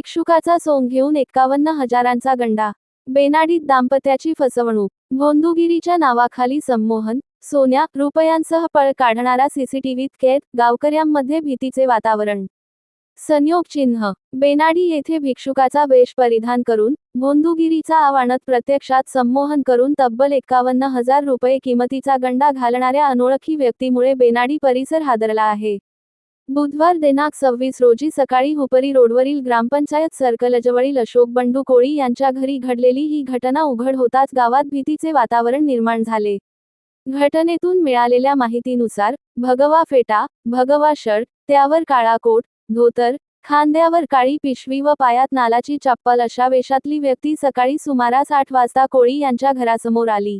भिक्षुकाचा सोंग घेऊन 51,000चा गंडा. बेनाडीत दाम्पत्याची फसवणूक. भोंदूगिरीच्या नावाखाली संमोहन, सोन्या, रुपयांसह पळ काढणारा सीसीटीव्हीत कैद. गावकऱ्यांमध्ये भीतीचे वातावरण. संयोग चिन्ह. बेनाडी येथे भिक्षुकाचा वेश परिधान करून, भोंदूगिरीचा आव आणत प्रत्यक्षात संमोहन करून तब्बल 51,000 रुपये किमतीचा गंडा घालणाऱ्या अनोळखी व्यक्तीमुळे बेनाडी परिसर हादरला आहे. बुधवार दिनांक 26 रोजी सकाळी हुपरी रोडवरील ग्रामपंचायत सर्कलजवळील अशोक बंडू कोळी यांच्या घरी घडलेली ही घटना उघड होताच गावात भीतीचे वातावरण निर्माण झाले. घटनेतून मिळालेल्या माहितीनुसार, भगवा फेटा, भगवा शर्ट, त्यावर काळा कोट, धोतर, खांद्यावर काळी पिशवी व पायात नालाची चप्पल अशा वेशातली व्यक्ती सकाळी सुमारास 8 वाजता कोळी यांच्या घरासमोर आली.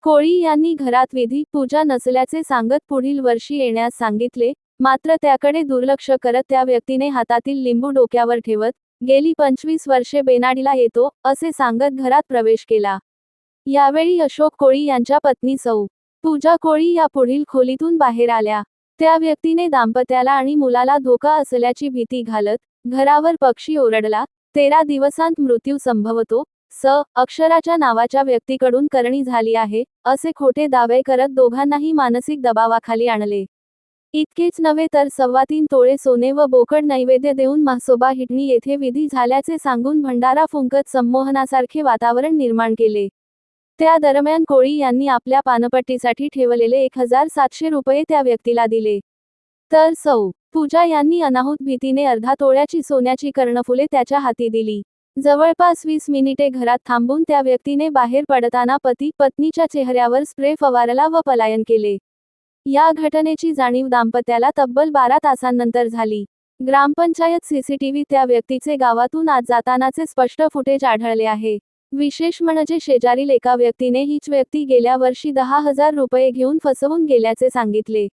कोळी यांनी घरात विधी पूजा नसल्याचे सांगत पुढील वर्षी येण्यास सांगितले, मात्र त्याकडे दुर्लक्ष करत त्या व्यक्तीने हातातील लिंबू डोक्यावर ठेवत, गेली 25 वर्षे बेनाडीला येतो, असे सांगत घरात प्रवेश केला. यावेळी अशोक कोळी यांच्या पत्नी सौ. पूजा कोळी या पुढील खोलीतून बाहेर आल्या. त्या व्यक्तीने दाम्पत्याला आणि मुलाला धोका असल्याची भीती घालत, घरावर पक्षी ओरडला, 13 दिवसांत मृत्यू संभवतो, अक्षराच्या नावाच्या व्यक्तीकडून करणी झाली आहे, असे खोटे दावे करत दोघांनाही मानसिक दबावाखाली आणले. इतकेच नव्हे तर 3.25 तोळे सोने व बोकड नैवेद्य देऊन म्हासोबा हिटणी येथे विधी झाल्याचे सांगून भंडारा फुंकत संमोहनासारखे वातावरण निर्माण केले. त्या दरम्यान कोळी यांनी आपल्या पानपट्टीसाठी ठेवलेले 1,700 रुपये त्या व्यक्तीला दिले. तर सौ. पूजा यांनी अनाहूत भीतीने अर्धा तोळ्याची सोन्याची कर्णफुले त्याच्या हाती दिली. जवळपास 20 मिनिटे घरात थांबून त्या व्यक्तीने बाहेर पडताना पती पत्नीच्या चेहऱ्यावर स्प्रे फवारला व पलायन केले. या घटनेची जाणीव दाम्पत्याला तब्बल 12 तासांनंतर झाली. ग्रामपंचायत सीसीटीव्ही त्या व्यक्तीचे गावातून आत जातानाचे स्पष्ट फुटेज आढळले आहे. विशेष म्हणजे शेजारील एका व्यक्तीने हीच व्यक्ती गेल्या वर्षी 10,000 रुपये घेऊन फसवून गेल्याचे सांगितले.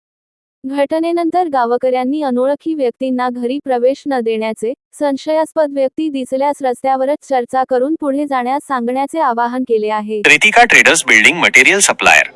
घटनेनंतर गावकऱ्यांनी अनोळखी व्यक्तींना घरी प्रवेश न देण्याचे, संशयास्पद व्यक्ती दिसल्यास रस्त्यावरच चर्चा करून पुढे जाण्यास सांगण्याचे आवाहन केले आहे. Ritika traders building material supplier.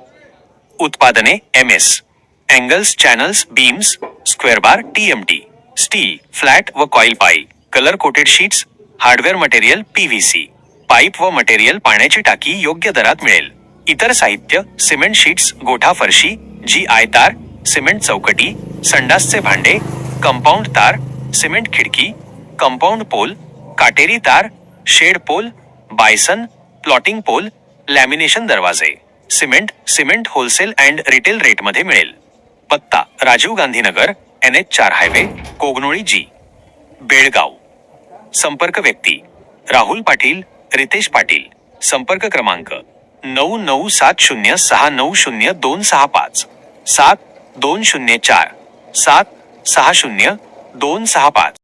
उत्पादने MS, angles, channels, beams, square bar, TMT, steel, flat व coil pipe, colour coated sheets, hardware material PVC, pipe व मटेरियल, पाण्याची टाकी योग्य दरात मिळेल. इतर साहित्य, सिमेंट शीट्स, गोठा फरशी, GI तार, सिमेंट चौकटी, संडासचे भांडे, कंपाऊंड तार, सिमेंट खिडकी, कंपाऊंड पोल, काटेरी तार, shed pole, bison, plotting pole, lamination दरवाजे, सिमेंट होलसेल अँड रिटेल रेटमध्ये मिळेल. पत्ता: Rajiv Gandhi Nagar, NH4 highway, Kognoli G, Belgaum. संपर्क व्यक्ती: राहुल पाटील, रितेश पाटील. संपर्क क्रमांक: 9970690265, 7204 760265.